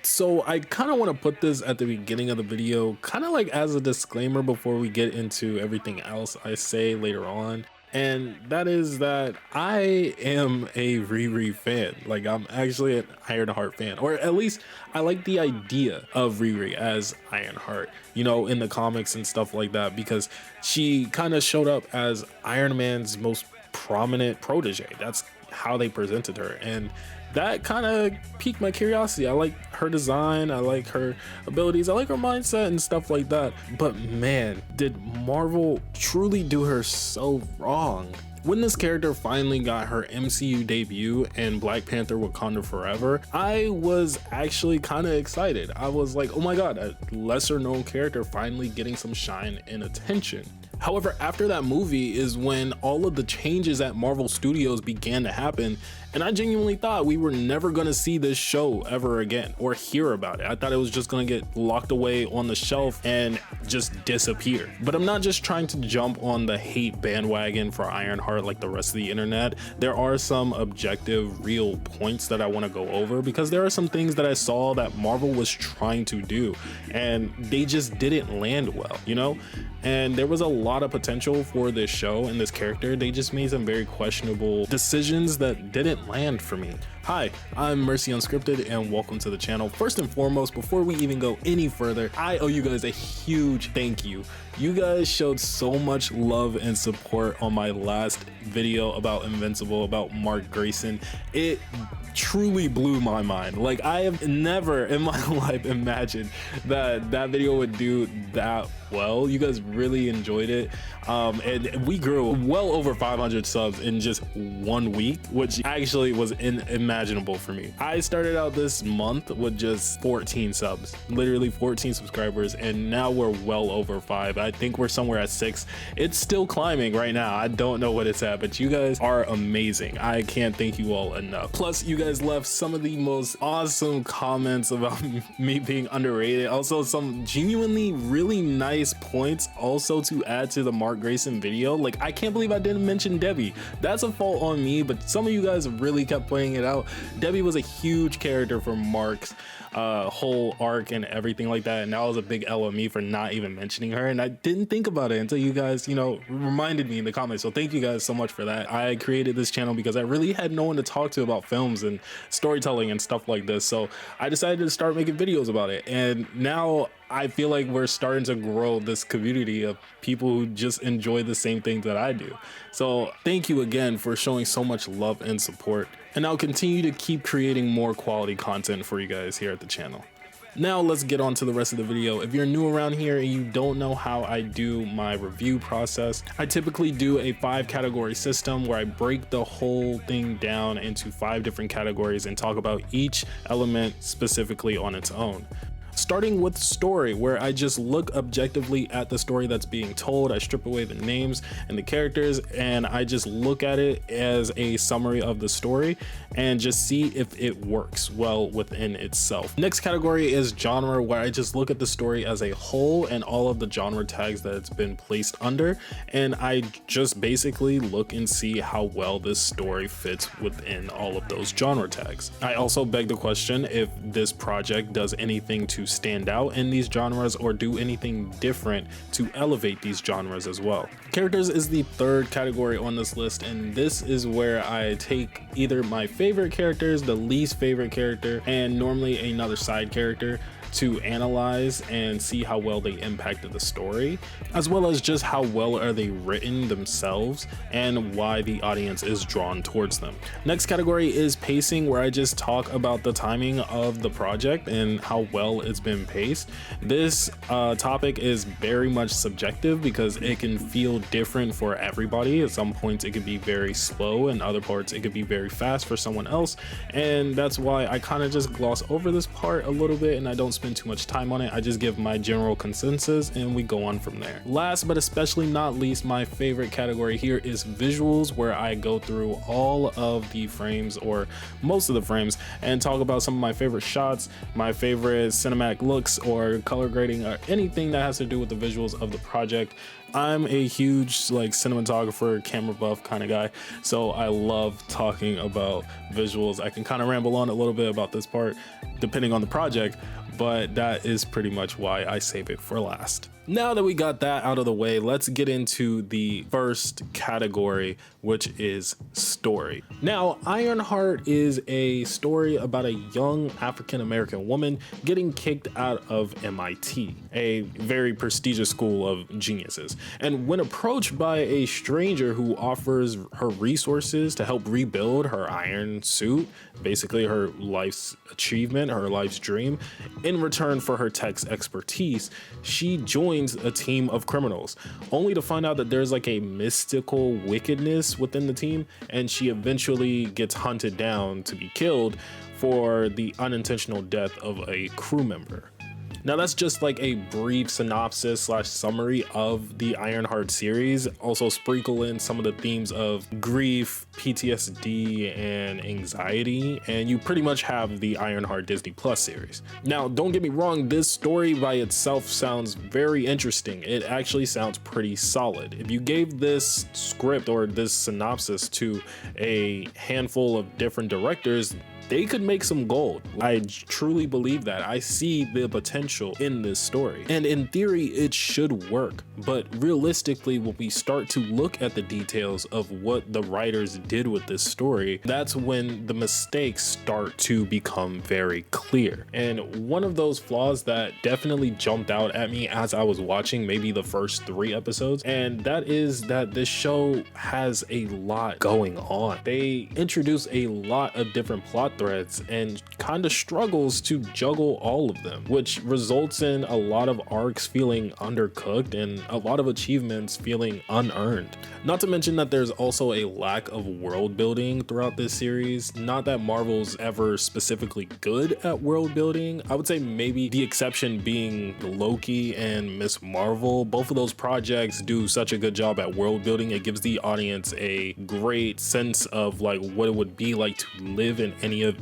So I kind of want to put this at the beginning of the video, kind of like as a disclaimer before we get into everything else I say later on. And that is that I am a Riri fan. Like, I'm actually an Ironheart fan, or at least I like the idea of Riri as Ironheart, you know, in the comics and stuff like that, because she kind of showed up as Iron Man's most prominent protege. That's how they presented her, and that kind of piqued my curiosity. I like her design, I like her abilities, I like her mindset and stuff like that. But man, did Marvel truly do her so wrong. When this character finally got her MCU debut in Black Panther Wakanda Forever, I was actually kind of excited. I was like, oh my god, a lesser known character finally getting some shine and attention. However, after that movie is when all of the changes at Marvel Studios began to happen, and I genuinely thought we were never gonna see this show ever again or hear about it. I thought it was just gonna get locked away on the shelf and just disappear. But I'm not just trying to jump on the hate bandwagon for Ironheart like the rest of the internet. There are some objective, real points that I want to go over, because there are some things that I saw that Marvel was trying to do and they just didn't land well, you know? And there was a lot of potential for this show and this character. They just made some very questionable decisions that didn't land for me. Hi, I'm Mercy Unscripted and welcome to the channel. First and foremost, before we even go any further, I owe you guys a huge thank you. You guys showed so much love and support on my last video about Invincible, about Mark Grayson. It truly blew my mind. Like, I have never in my life imagined that that video would do that well. You guys really enjoyed it, and we grew well over 500 subs in just 1 week, which actually was unimaginable for me. I started out this month with just 14 subs, literally 14 subscribers, and now we're well over 5. I think we're somewhere at 6. It's still climbing right now. I don't know what it's at, but you guys are amazing. I can't thank you all enough. Plus, you guys left some of the most awesome comments about me being underrated. Also, some genuinely really nice points also to add to the Mark Grayson video. Like, I can't believe I didn't mention Debbie. That's a fault on me, but some of you guys really kept pointing it out. Debbie was a huge character for Mark's whole arc and everything like that, and that was a big L on me for not even mentioning her, and I didn't think about it until you guys, you know, reminded me in the comments. So thank you guys so much for that. I created this channel because I really had no one to talk to about films and storytelling and stuff like this, so I decided to start making videos about it, and now I feel like we're starting to grow this community of people who just enjoy the same things that I do. So thank you again for showing so much love and support, and I'll continue to keep creating more quality content for you guys here at the channel. Now let's get on to the rest of the video. If you're new around here and you don't know how I do my review process, I typically do a 5-category system where I break the whole thing down into 5 different categories and talk about each element specifically on its own. Starting with story, where I just look objectively at the story that's being told. I strip away the names and the characters, and I just look at it as a summary of the story and just see if it works well within itself. Next category is genre, where I just look at the story as a whole and all of the genre tags that it's been placed under, and I just basically look and see how well this story fits within all of those genre tags. I also beg the question if this project does anything to stand out in these genres or do anything different to elevate these genres as well. Characters is the 3rd category on this list, and this is where I take either my favorite characters, the least favorite character, and normally another side character to analyze and see how well they impacted the story, as well as just how well are they written themselves and why the audience is drawn towards them. Next category is pacing, where I just talk about the timing of the project and how well it's been paced. This topic is very much subjective because it can feel different for everybody. At some points it could be very slow, and other parts it could be very fast for someone else, and that's why I kind of just gloss over this part a little bit and I don't spend too much time on it. I just give my general consensus and we go on from there. Last but especially not least, my favorite category here is visuals, where I go through all of the frames or most of the frames and talk about some of my favorite shots, my favorite cinematic looks or color grading or anything that has to do with the visuals of the project. I'm a huge like cinematographer, camera buff kind of guy, so I love talking about visuals. I can kind of ramble on a little bit about this part depending on the project, but that is pretty much why I save it for last. Now that we got that out of the way, let's get into the first category, which is story. Now, Ironheart is a story about a young African-American woman getting kicked out of MIT, a very prestigious school of geniuses. And when approached by a stranger who offers her resources to help rebuild her iron suit, basically her life's achievement, her life's dream, in return for her tech's expertise, she joins a team of criminals, only to find out that there's like a mystical wickedness within the team, and she eventually gets hunted down to be killed for the unintentional death of a crew member. Now that's just like a brief synopsis / summary of the Ironheart series. Also sprinkle in some of the themes of grief, PTSD, and anxiety, and you pretty much have the Ironheart Disney Plus series. Now, don't get me wrong, this story by itself sounds very interesting. It actually sounds pretty solid. If you gave this script or this synopsis to a handful of different directors, they could make some gold. I truly believe that. I see the potential in this story. And in theory, it should work. But realistically, when we start to look at the details of what the writers did with this story, that's when the mistakes start to become very clear. And one of those flaws that definitely jumped out at me as I was watching maybe the first 3 episodes, and that is that this show has a lot going on. They introduce a lot of different plot threads and kind of struggles to juggle all of them, which results in a lot of arcs feeling undercooked and a lot of achievements feeling unearned. Not to mention that there's also a lack of world building throughout this series. Not that Marvel's ever specifically good at world building. I would say maybe the exception being Loki and Miss Marvel. Both of those projects do such a good job at world building. It gives the audience a great sense of like what it would be like to live in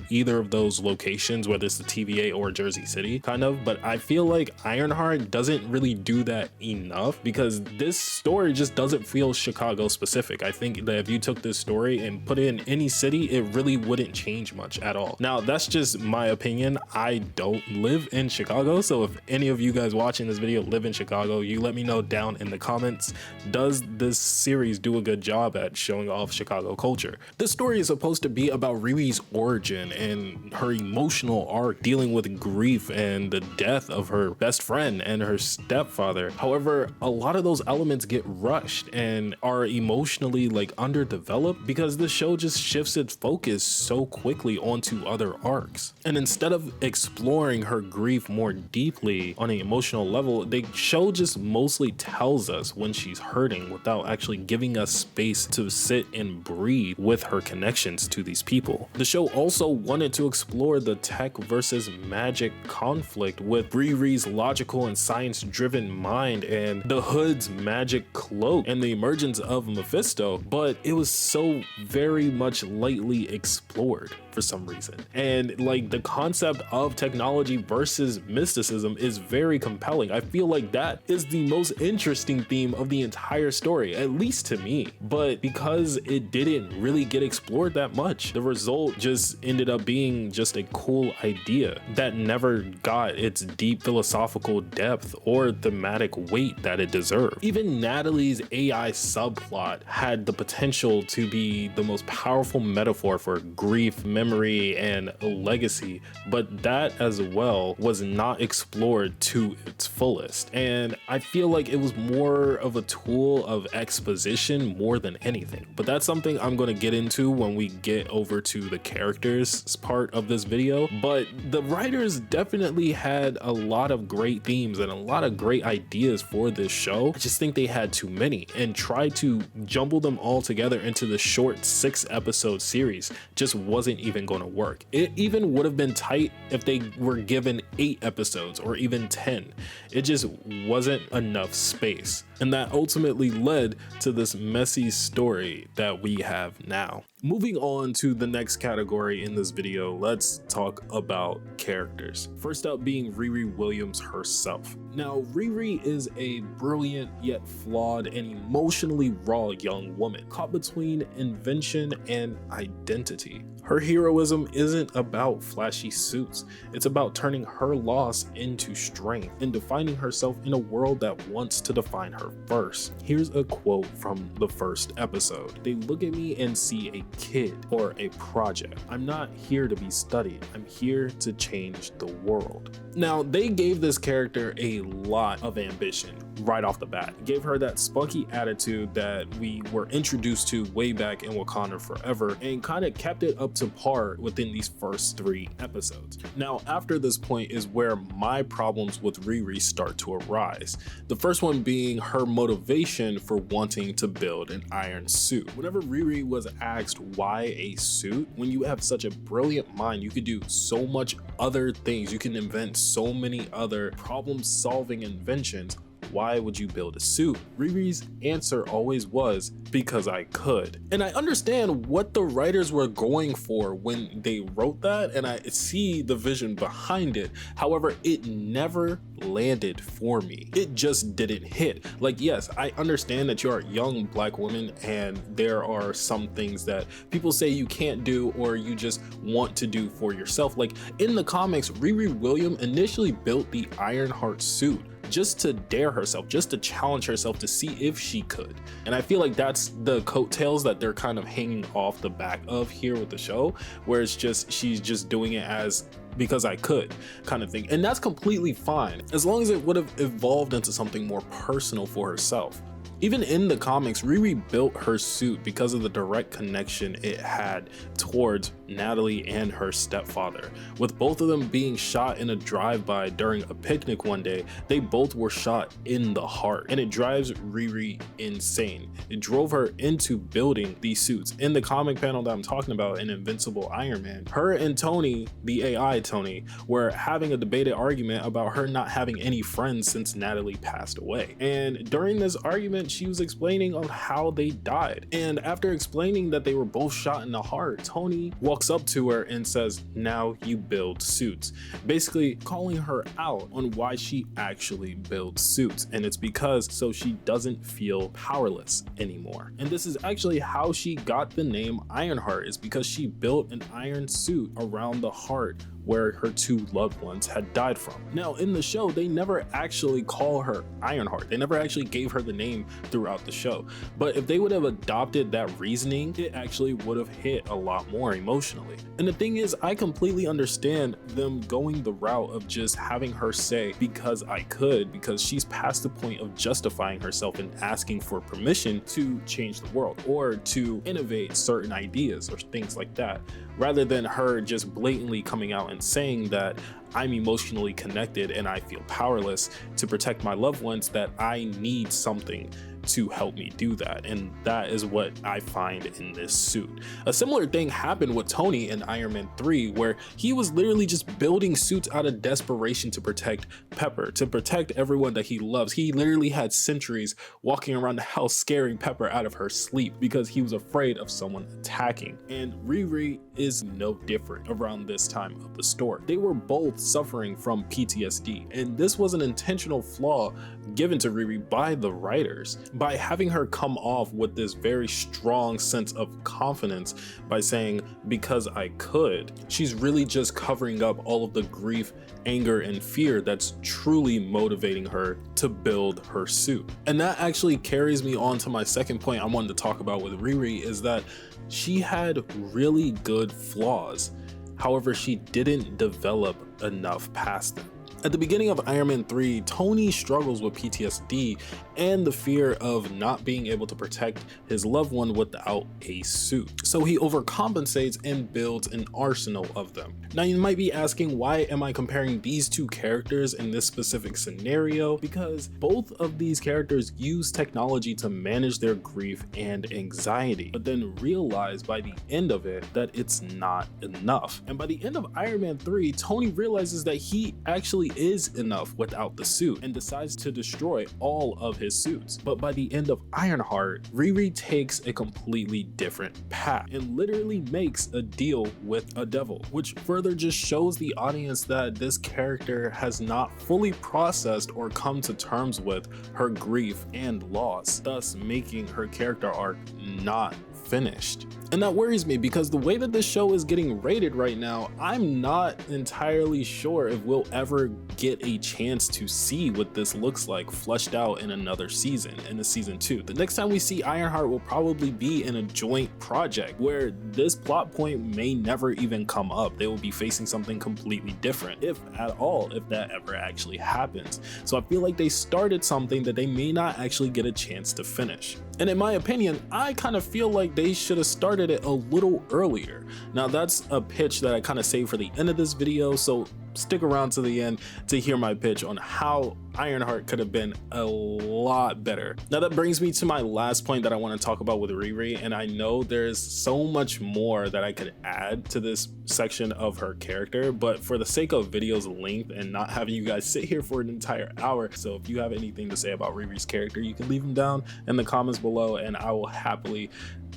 either of those locations, whether it's the TVA or Jersey City kind of. But I feel like Ironheart doesn't really do that enough, because this story just doesn't feel Chicago specific. I think that if you took this story and put it in any city, it really wouldn't change much at all. Now, that's just my opinion. I don't live in Chicago, so if any of you guys watching this video live in Chicago, you let me know down in the comments. Does this series do a good job at showing off Chicago culture? This story is supposed to be about Riri's origin and her emotional arc dealing with grief and the death of her best friend and her stepfather. However, a lot of those elements get rushed and are emotionally like underdeveloped because the show just shifts its focus so quickly onto other arcs. And instead of exploring her grief more deeply on an emotional level, the show just mostly tells us when she's hurting without actually giving us space to sit and breathe with her connections to these people. The show also wanted to explore the tech versus magic conflict with Riri's logical and science-driven mind and the Hood's magic cloak and the emergence of Mephisto, but it was so very much lightly explored for some reason. And like the concept of technology versus mysticism is very compelling. I feel like that is the most interesting theme of the entire story, at least to me. But because it didn't really get explored that much, the result just ended up being just a cool idea that never got its deep philosophical depth or thematic weight that it deserved. Even Natalie's AI subplot had the potential to be the most powerful metaphor for grief, memory, and legacy, but that as well was not explored to its fullest. And I feel like it was more of a tool of exposition more than anything. But that's something I'm going to get into when we get over to the characters characters part of this video, but the writers definitely had a lot of great themes and a lot of great ideas for this show. I just think they had too many, and tried to jumble them all together into the short 6-episode series just wasn't even going to work. It even would have been tight if they were given 8 episodes or even 10. It just wasn't enough space, and that ultimately led to this messy story that we have now. Moving on to the next category in this video, let's talk about characters. First up being Riri Williams herself. Now, Riri is a brilliant yet flawed and emotionally raw young woman, caught between invention and identity. Her heroism isn't about flashy suits, it's about turning her loss into strength and defining herself in a world that wants to define her first. Here's a quote from the first episode. "They look at me and see a kid or a project. I'm not here to be studied, I'm here to change the world." Now, they gave this character a lot of ambition right off the bat. Gave her that spunky attitude that we were introduced to way back in Wakanda Forever, and kind of kept it up to par within these first 3 episodes. Now, after this point is where my problems with Riri start to arise. The first one being her motivation for wanting to build an iron suit. Whenever Riri was asked why a suit, when you have such a brilliant mind, you could do so much other things. You can invent so many other problem-solving inventions. Why would you build a suit? Riri's answer always was, because I could. And I understand what the writers were going for when they wrote that, and I see the vision behind it. However, it never landed for me. It just didn't hit. Like, yes, I understand that you're a young black woman and there are some things that people say you can't do or you just want to do for yourself. Like in the comics, Riri Williams initially built the Ironheart suit just to dare herself, just to challenge herself to see if she could. And I feel like that's the coattails that they're kind of hanging off the back of here with the show, where it's just, she's just doing it as because I could kind of thing. And that's completely fine, as long as it would have evolved into something more personal for herself. Even in the comics, Riri built her suit because of the direct connection it had towards Natalie and her stepfather. With both of them being shot in a drive-by during a picnic one day, they both were shot in the heart, and it drives Riri insane. It drove her into building these suits. In the comic panel that I'm talking about in Invincible Iron Man, her and Tony, the AI Tony, were having a debated argument about her not having any friends since Natalie passed away. And during this argument, she was explaining on how they died. And after explaining that they were both shot in the heart, Tony walks up to her and says, "Now you build suits." Basically calling her out on why she actually builds suits. And it's because so she doesn't feel powerless anymore. And this is actually how she got the name Ironheart, is because she built an iron suit around the heart where her 2 loved ones had died from. Now in the show, they never actually call her Ironheart. They never actually gave her the name throughout the show. But if they would have adopted that reasoning, it actually would have hit a lot more emotionally. And the thing is, I completely understand them going the route of just having her say, "because I could," because she's past the point of justifying herself and asking for permission to change the world or to innovate certain ideas or things like that, rather than her just blatantly coming out and saying that I'm emotionally connected and I feel powerless to protect my loved ones, that I need something to help me do that. And that is what I find in this suit. A similar thing happened with Tony in Iron Man 3, where he was literally just building suits out of desperation to protect Pepper, to protect everyone that he loves. He literally had sentries walking around the house scaring Pepper out of her sleep because he was afraid of someone attacking. And Riri is no different around this time of the story. They were both suffering from PTSD, and this was an intentional flaw given to Riri by the writers, by having her come off with this very strong sense of confidence by saying, "because I could." She's really just covering up all of the grief, anger, and fear that's truly motivating her to build her suit. And that actually carries me on to my second point I wanted to talk about with Riri, is that she had really good flaws. However, she didn't develop enough past them. At the beginning of Iron Man 3, Tony struggles with PTSD and the fear of not being able to protect his loved one without a suit. So he overcompensates and builds an arsenal of them. Now you might be asking, why am I comparing these two characters in this specific scenario? Because both of these characters use technology to manage their grief and anxiety, but then realize by the end of it that it's not enough. And by the end of Iron Man 3, Tony realizes that he actually is enough without the suit and decides to destroy all of his suits. But by the end of Ironheart, Riri takes a completely different path and literally makes a deal with a devil, which further just shows the audience that this character has not fully processed or come to terms with her grief and loss, thus making her character arc not finished. And that worries me because the way that this show is getting rated right now, I'm not entirely sure if we'll ever get a chance to see what this looks like fleshed out in another season, in a season 2. The next time we see Ironheart will probably be in a joint project where this plot point may never even come up. They will be facing something completely different, if at all, if that ever actually happens. So I feel like they started something that they may not actually get a chance to finish. And in my opinion, I kind of feel like they should have started it a little earlier. Now that's a pitch that I kind of saved for the end of this video, so stick around to the end to hear my pitch on how Ironheart could have been a lot better. Now that brings me to my last point that I want to talk about with Riri, and I know there's so much more that I could add to this section of her character, but for the sake of video's length and not having you guys sit here for an entire hour, so if you have anything to say about Riri's character, you can leave them down in the comments below and I will happily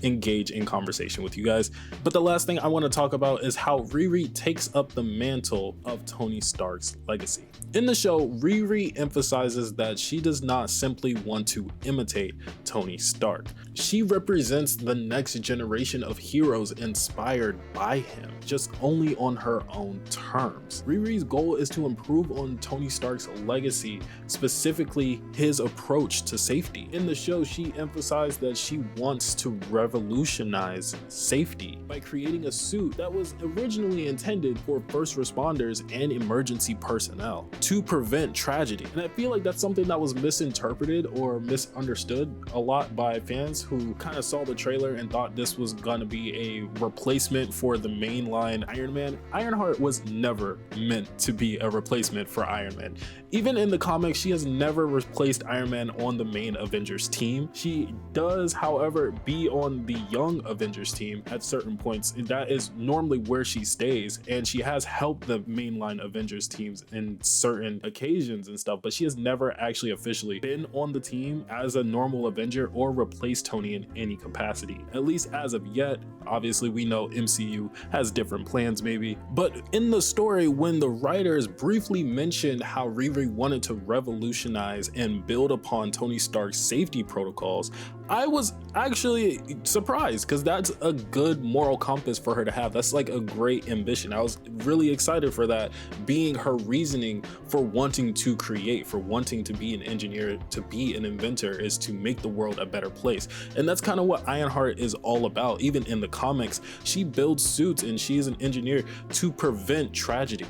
engage in conversation with you guys. But the last thing I want to talk about is how Riri takes up the mantle of Tony Stark's legacy. In the show, Riri emphasizes that she does not simply want to imitate Tony Stark. She represents the next generation of heroes inspired by him, just only on her own terms. Riri's goal is to improve on Tony Stark's legacy, specifically his approach to safety. In the show, she emphasized that she wants to revolutionize safety by creating a suit that was originally intended for first responders and emergency personnel to prevent tragedy. And I feel like that's something that was misinterpreted or misunderstood a lot by fans who kind of saw the trailer and thought this was gonna be a replacement for the mainline Iron Man. Ironheart was never meant to be a replacement for Iron Man. Even in the comics, she has never replaced Iron Man on the main Avengers team. She does, however, be on the young Avengers team at certain points. That is normally where she stays, and she has helped the mainline Avengers teams in certain occasions and stuff, but she has never actually officially been on the team as a normal Avenger or replaced Tony in any capacity, at least as of yet. Obviously we know MCU has different plans maybe, but in the story, when the writers briefly mentioned how Riri wanted to revolutionize and build upon Tony Stark's safety protocols, I was actually surprised because that's a good moral compass for her to have. That's like a great ambition. I was really excited for that being her reasoning for wanting to create, for wanting to be an engineer, to be an inventor, is to make the world a better place. And that's kind of what Ironheart is all about. Even in the comics, she builds suits and she is an engineer to prevent tragedy.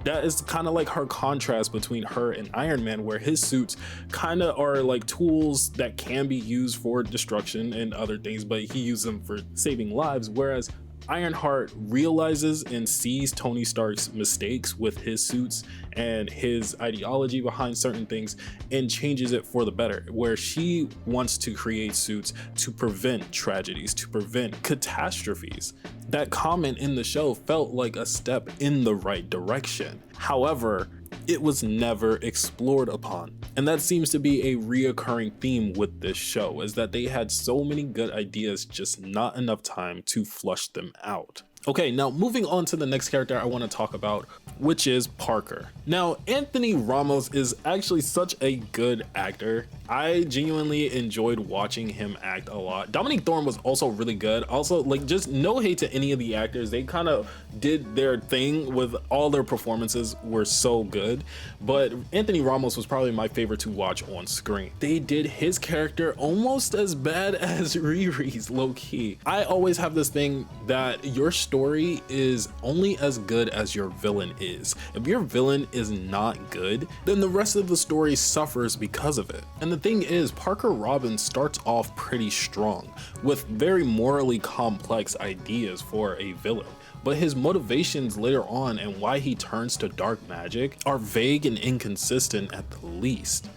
That is kind of like her contrast between her and Iron Man, where his suits kind of are like tools that can be used for destruction and other things, but he uses them for saving lives, whereas Ironheart realizes and sees Tony Stark's mistakes with his suits and his ideology behind certain things and changes it for the better, where she wants to create suits to prevent tragedies, to prevent catastrophes. That comment in the show felt like a step in the right direction. However, it was never explored upon. And that seems to be a reoccurring theme with this show, is that they had so many good ideas, just not enough time to flush them out. Okay, now moving on to the next character I want to talk about, which is Parker. Now, Anthony Ramos is actually such a good actor. I genuinely enjoyed watching him act a lot. Dominique Thorne was also really good. Also, like, just no hate to any of the actors. They kind of did their thing with all their performances, were so good. But Anthony Ramos was probably my favorite to watch on screen. They did his character almost as bad as Riri's, low key. I always have this thing that your story story is only as good as your villain is. If your villain is not good, then the rest of the story suffers because of it. And the thing is, Parker Robbins starts off pretty strong, with very morally complex ideas for a villain. But his motivations later on and why he turns to dark magic are vague and inconsistent at the least.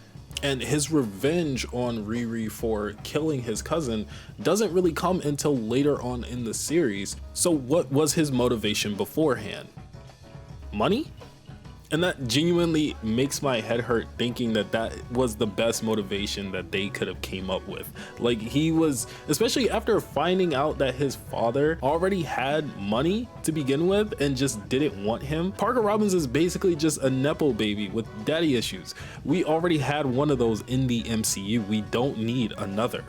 And his revenge on Riri for killing his cousin doesn't really come until later on in the series. So what was his motivation beforehand? Money? And that genuinely makes my head hurt thinking that that was the best motivation that they could have came up with. Like, he was, especially after finding out that his father already had money to begin with and just didn't want him. Parker Robbins is basically just a nepo baby with daddy issues. We already had one of those in the MCU. We don't need another.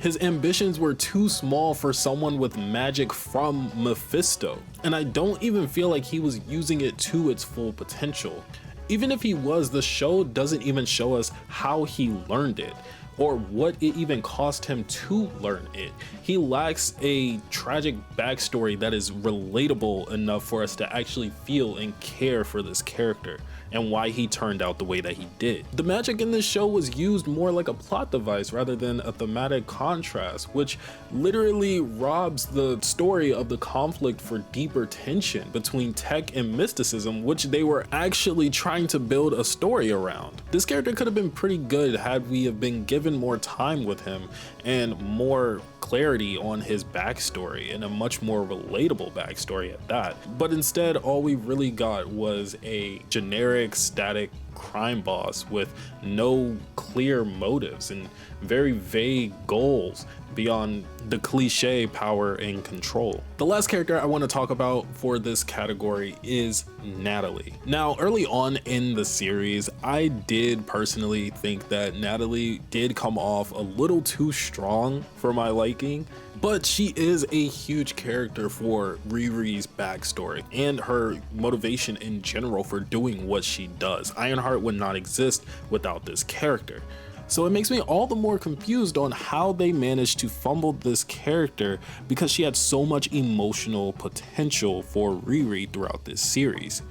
His ambitions were too small for someone with magic from Mephisto, and I don't even feel like he was using it to its full potential. Even if he was, the show doesn't even show us how he learned it, or what it even cost him to learn it. He lacks a tragic backstory that is relatable enough for us to actually feel and care for this character and why he turned out the way that he did. The magic in this show was used more like a plot device rather than a thematic contrast, which literally robs the story of the conflict for deeper tension between tech and mysticism, which they were actually trying to build a story around. This character could have been pretty good had we have been given more time with him and more clarity on his backstory, and a much more relatable backstory at that. But instead, all we really got was a generic static crime boss with no clear motives and very vague goals beyond the cliche power and control. The last character I want to talk about for this category is Natalie. Now, early on in the series, I did personally think that Natalie did come off a little too strong for my liking, but she is a huge character for Riri's backstory and her motivation in general for doing what she does. Ironheart would not exist without this character. So it makes me all the more confused on how they managed to fumble this character, because she had so much emotional potential for Riri throughout this series.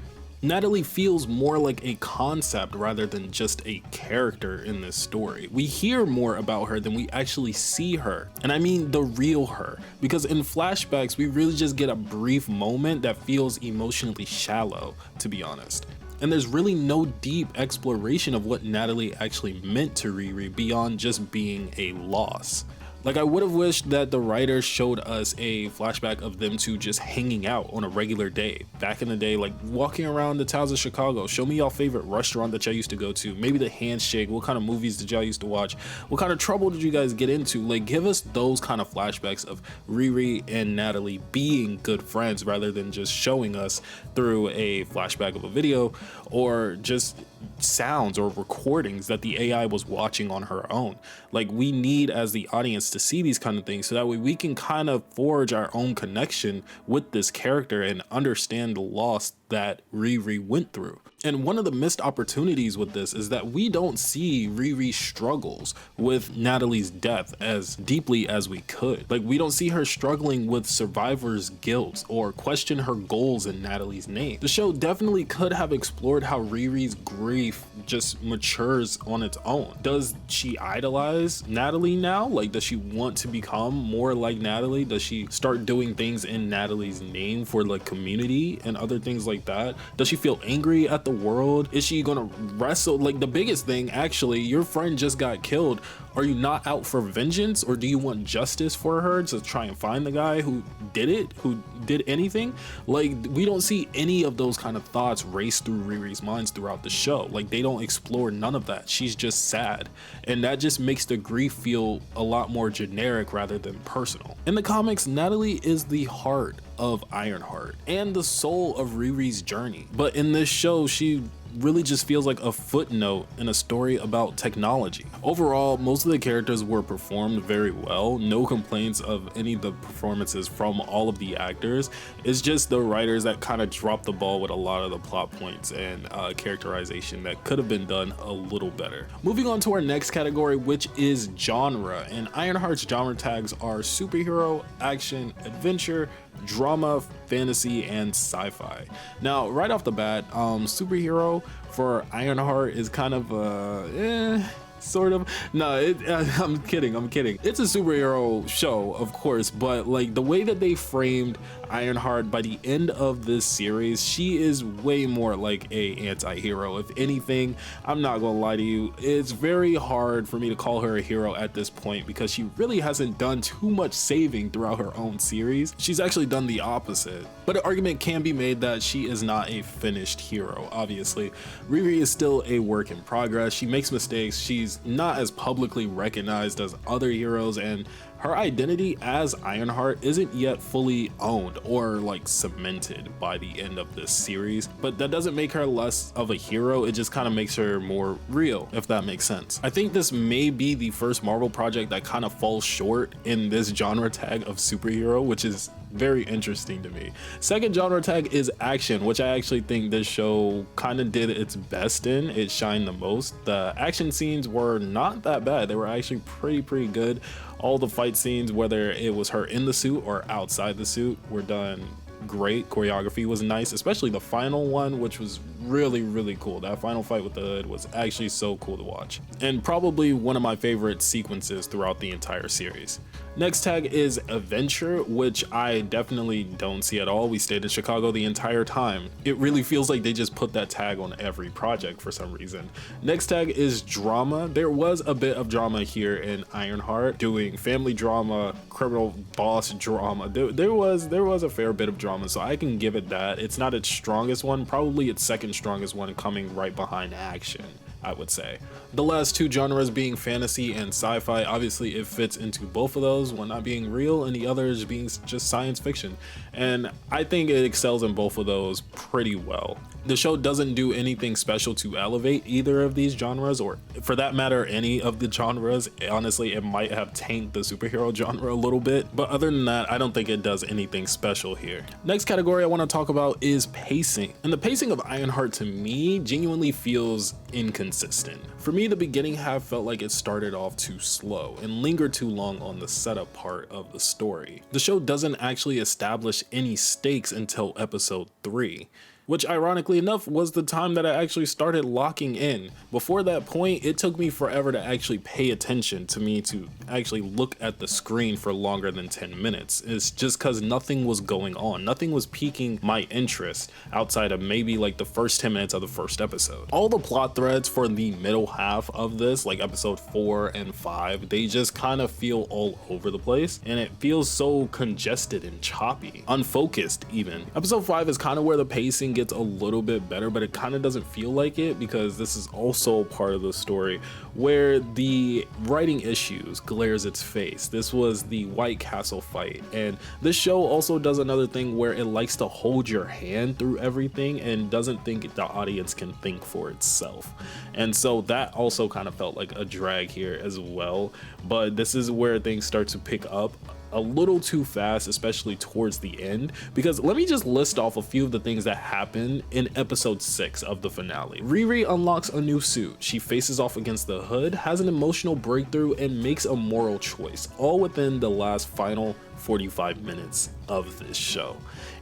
Natalie feels more like a concept rather than just a character in this story. We hear more about her than we actually see her, and I mean the real her, because in flashbacks we really just get a brief moment that feels emotionally shallow, to be honest. And there's really no deep exploration of what Natalie actually meant to Riri beyond just being a loss. Like, I would have wished that the writers showed us a flashback of them two just hanging out on a regular day. Back in the day, like walking around the towns of Chicago. Show me y'all favorite restaurant that y'all used to go to. Maybe the handshake. What kind of movies did y'all used to watch? What kind of trouble did you guys get into? Like, give us those kind of flashbacks of Riri and Natalie being good friends rather than just showing us through a flashback of a video or just sounds or recordings that the AI was watching on her own. Like, we need, as the audience, to see these kind of things so that way we can kind of forge our own connection with this character and understand the loss that Riri went through. And one of the missed opportunities with this is that we don't see Riri's struggles with Natalie's death as deeply as we could. Like, we don't see her struggling with survivor's guilt or question her goals in Natalie's name. The show definitely could have explored how Riri's grief just matures on its own. Does she idolize Natalie now? Like, does she want to become more like Natalie? Does she start doing things in Natalie's name for the community and other things like that? Does she feel angry at the world? Is she gonna wrestle? Like, the biggest thing, actually, your friend just got killed. Are you not out for vengeance, or do you want justice for her to try and find the guy who did it, who did anything? Like, we don't see any of those kind of thoughts race through Riri's minds throughout the show. Like, they don't explore none of that. She's just sad, and that just makes the grief feel a lot more generic rather than personal. In the comics, Natalie is the heart of Ironheart and the soul of Riri's journey, but in this show she really just feels like a footnote in a story about technology. Overall, most of the characters were performed very well. No complaints of any of the performances from all of the actors. It's just the writers that kind of dropped the ball with a lot of the plot points and characterization that could have been done a little better. Moving on to our next category, which is genre, and Ironheart's genre tags are superhero, action, adventure, drama, fantasy, and sci-fi. Now, right off the bat, superhero for Ironheart is kind of sort of. No, I'm kidding. It's a superhero show, of course, but like the way that they framed Ironheart by the end of this series, she is way more like a anti-hero. If anything, I'm not gonna lie to you, it's very hard for me to call her a hero at this point because she really hasn't done too much saving throughout her own series. She's actually done the opposite. But an argument can be made that she is not a finished hero. Obviously, Riri is still a work in progress. She makes mistakes. She's not as publicly recognized as other heroes, and her identity as Ironheart isn't yet fully owned or like cemented by the end of this series, but that doesn't make her less of a hero. It just kind of makes her more real, if that makes sense. I think this may be the first Marvel project that kind of falls short in this genre tag of superhero, which is very interesting to me. Second genre tag is action, which I actually think this show kind of did its best in. It shined the most. The action scenes were not that bad. They were actually pretty good. All the fight scenes, whether it was her in the suit or outside the suit, were done great. Choreography was nice, especially the final one, which was really cool. That final fight with the hood was actually so cool to watch, and probably one of my favorite sequences throughout the entire series. Next tag is adventure, which I definitely don't see at all. We stayed in Chicago the entire time. It really feels like they just put that tag on every project for some reason. Next tag is drama. There was a bit of drama here in Ironheart, doing family drama, criminal boss drama. There was a fair bit of drama, so I can give it that. It's not its strongest one, probably its second strongest one, coming right behind action, I would say. The last two genres being fantasy and sci-fi, obviously it fits into both of those, one not being real and the other is being just science fiction, and I think it excels in both of those pretty well. The show doesn't do anything special to elevate either of these genres, or for that matter any of the genres. Honestly, it might have tanked the superhero genre a little bit, but other than that, I don't think it does anything special here. Next category I want to talk about is pacing, and the pacing of Ironheart to me genuinely feels inconsistent. For me, the beginning half felt like it started off too slow and lingered too long on the setup part of the story. The show doesn't actually establish any stakes until episode 3. Which ironically enough was the time that I actually started locking in. Before that point, it took me forever to actually pay attention, to actually look at the screen for longer than 10 minutes. It's just because nothing was going on. Nothing was piquing my interest outside of maybe like the first 10 minutes of the first episode. All the plot threads for the middle half of this, like episode 4 and 5, they just kind of feel all over the place, and it feels so congested and choppy, unfocused even. Episode 5 is kind of where the pacing gets a little bit better, but it kind of doesn't feel like it because this is also part of the story where the writing issues glares its face. This was the White Castle fight, and this show also does another thing where it likes to hold your hand through everything and doesn't think the audience can think for itself, and so that also kind of felt like a drag here as well. But this is where things start to pick up a little too fast, especially towards the end, because let me just list off a few of the things that happen in episode 6 of the finale. Riri unlocks a new suit, she faces off against the hood, has an emotional breakthrough, and makes a moral choice, all within the last final 45 minutes of this show.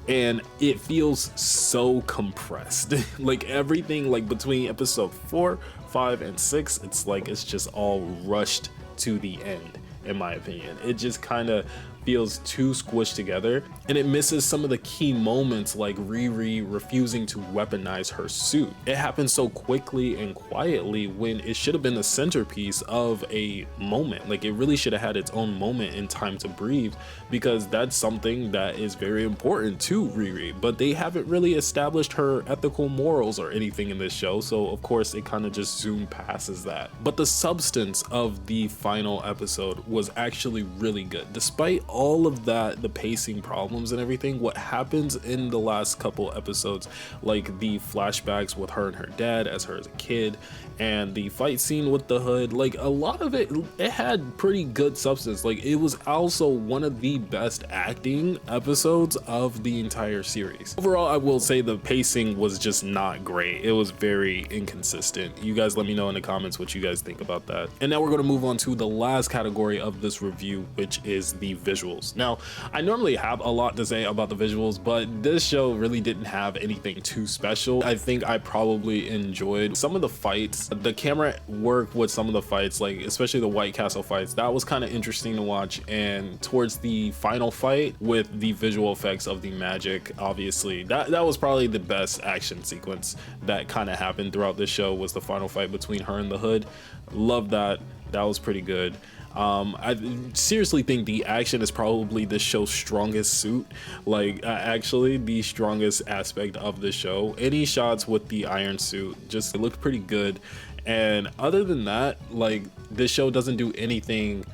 And it feels so compressed. Like everything, like between episode 4, 5, and 6, it's like it's just all rushed to the end. In my opinion, it just kind of feels too squished together, and it misses some of the key moments, like Riri refusing to weaponize her suit. It happens so quickly and quietly when it should have been the centerpiece of a moment. Like it really should have had its own moment in time to breathe, because that's something that is very important to Riri, but they haven't really established her ethical morals or anything in this show, so of course it kind of just zoomed passes that. But the substance of the final episode was actually really good. Despite all of that, the pacing problems and everything, what happens in the last couple episodes, like the flashbacks with her and her dad as her as a kid, and the fight scene with the hood, like a lot of it had pretty good substance. Like it was also one of the best acting episodes of the entire series. Overall, I will say the pacing was just not great. It was very inconsistent. You guys let me know in the comments what you guys think about that. And now we're going to move on to the last category of this review, which is the visual visuals. Now, I normally have a lot to say about the visuals, but this show really didn't have anything too special. I think I probably enjoyed some of the fights. The camera work with some of the fights, like especially the White Castle fights, that was kind of interesting to watch. And towards the final fight with the visual effects of the magic, obviously that was probably the best action sequence that kind of happened throughout this show, was the final fight between her and the Hood. Love that. That was pretty good. I seriously think the action is probably the show's strongest suit, like actually the strongest aspect of the show. Any shots with the iron suit just looked pretty good, and other than that, like, this show doesn't do anything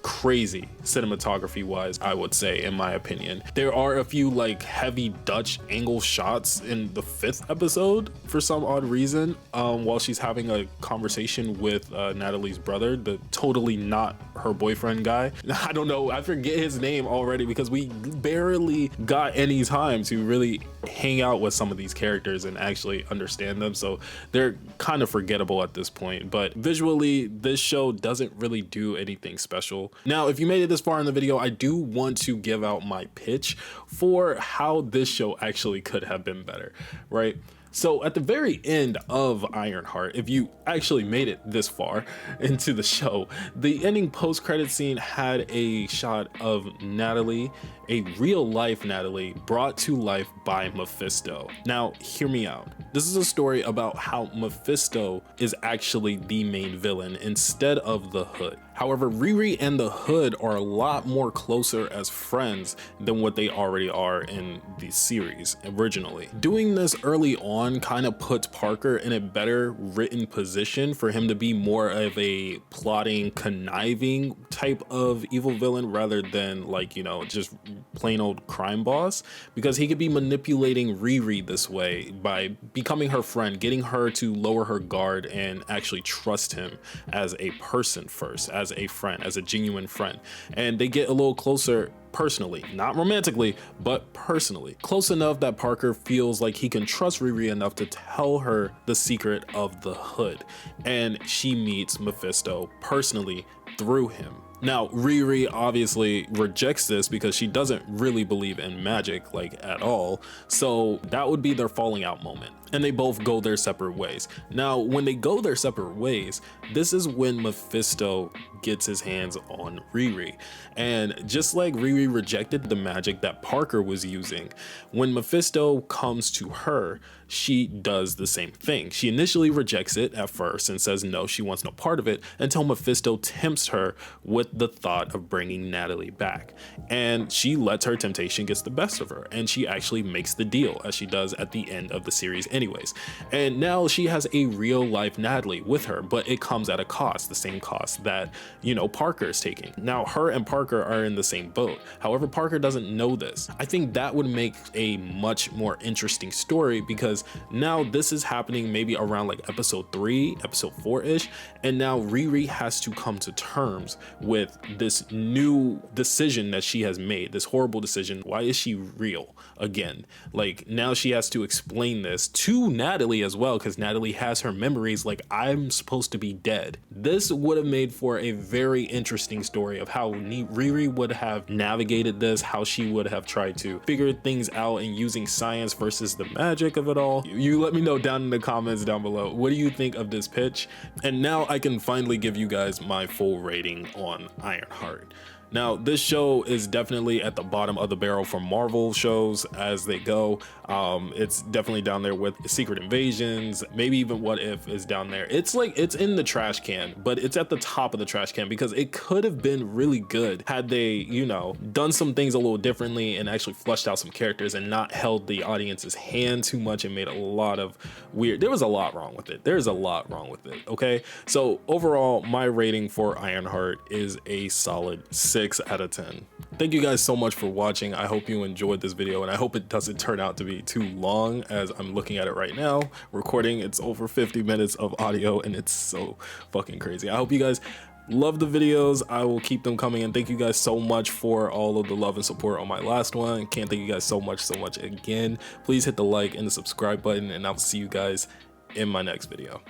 crazy cinematography wise, I would say, in my opinion. There are a few like heavy Dutch angle shots in the 5th episode for some odd reason, while she's having a conversation with Natalie's brother, the totally not her boyfriend guy. I don't know, I forget his name already because we barely got any time to really hang out with some of these characters and actually understand them, so they're kind of forgettable at this point. But visually, this show doesn't really do anything special. Now, if you made it this far in the video, I do want to give out my pitch for how this show actually could have been better, right? So at the very end of Ironheart, if you actually made it this far into the show, the ending post-credit scene had a shot of Natalie, a real life Natalie, brought to life by Mephisto. Now, hear me out. This is a story about how Mephisto is actually the main villain instead of the Hood. However, Riri and the Hood are a lot more closer as friends than what they already are in the series originally. Doing this early on kind of puts Parker in a better written position for him to be more of a plotting, conniving type of evil villain rather than, like, you know, just plain old crime boss, because he could be manipulating Riri this way by becoming her friend, getting her to lower her guard and actually trust him as a person first, as a friend, as a genuine friend. And they get a little closer personally, not romantically, but personally. Close enough that Parker feels like he can trust Riri enough to tell her the secret of the Hood. And she meets Mephisto personally through him. Now, Riri obviously rejects this because she doesn't really believe in magic, like, at all. So that would be their falling out moment, and they both go their separate ways. Now, when they go their separate ways, this is when Mephisto gets his hands on Riri. And just like Riri rejected the magic that Parker was using, when Mephisto comes to her, she does the same thing. She initially rejects it at first and says no, she wants no part of it, until Mephisto tempts her with the thought of bringing Natalie back. And she lets her temptation get the best of her, and she actually makes the deal, as she does at the end of the series anyways. And now she has a real life Natalie with her, but it comes at a cost, the same cost that, you know, Parker is taking. Now, her and Parker are in the same boat. However, Parker doesn't know this. I think that would make a much more interesting story, because now this is happening maybe around like episode 3, episode 4-ish, and now Riri has to come to terms with this new decision that she has made, this horrible decision. Why is she real again? Like, now she has to explain this to Natalie as well, because Natalie has her memories, like, I'm supposed to be dead. This would have made for a very interesting story of how Riri would have navigated this, how she would have tried to figure things out and using science versus the magic of it all. You let me know down in the comments down below. What do you think of this pitch? And now I can finally give you guys my full rating on Ironheart. Now, this show is definitely at the bottom of the barrel for Marvel shows as they go. It's definitely down there with Secret Invasions, maybe even What If is down there. It's like, it's in the trash can, but it's at the top of the trash can because it could have been really good had they, you know, done some things a little differently and actually fleshed out some characters and not held the audience's hand too much and made a lot of weird. There was a lot wrong with it. There's a lot wrong with it. Okay. So overall, my rating for Ironheart is a solid 6 out of 10. Thank you guys so much for watching. I hope you enjoyed this video, and I hope it doesn't turn out to be too long. As I'm looking at it right now, recording, it's over 50 minutes of audio, and it's so fucking crazy. I hope you guys love the videos. I will keep them coming, and thank you guys so much for all of the love and support on my last one. Can't thank you guys so much again. Please hit the like and the subscribe button, and I'll see you guys in my next video.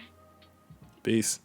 Peace.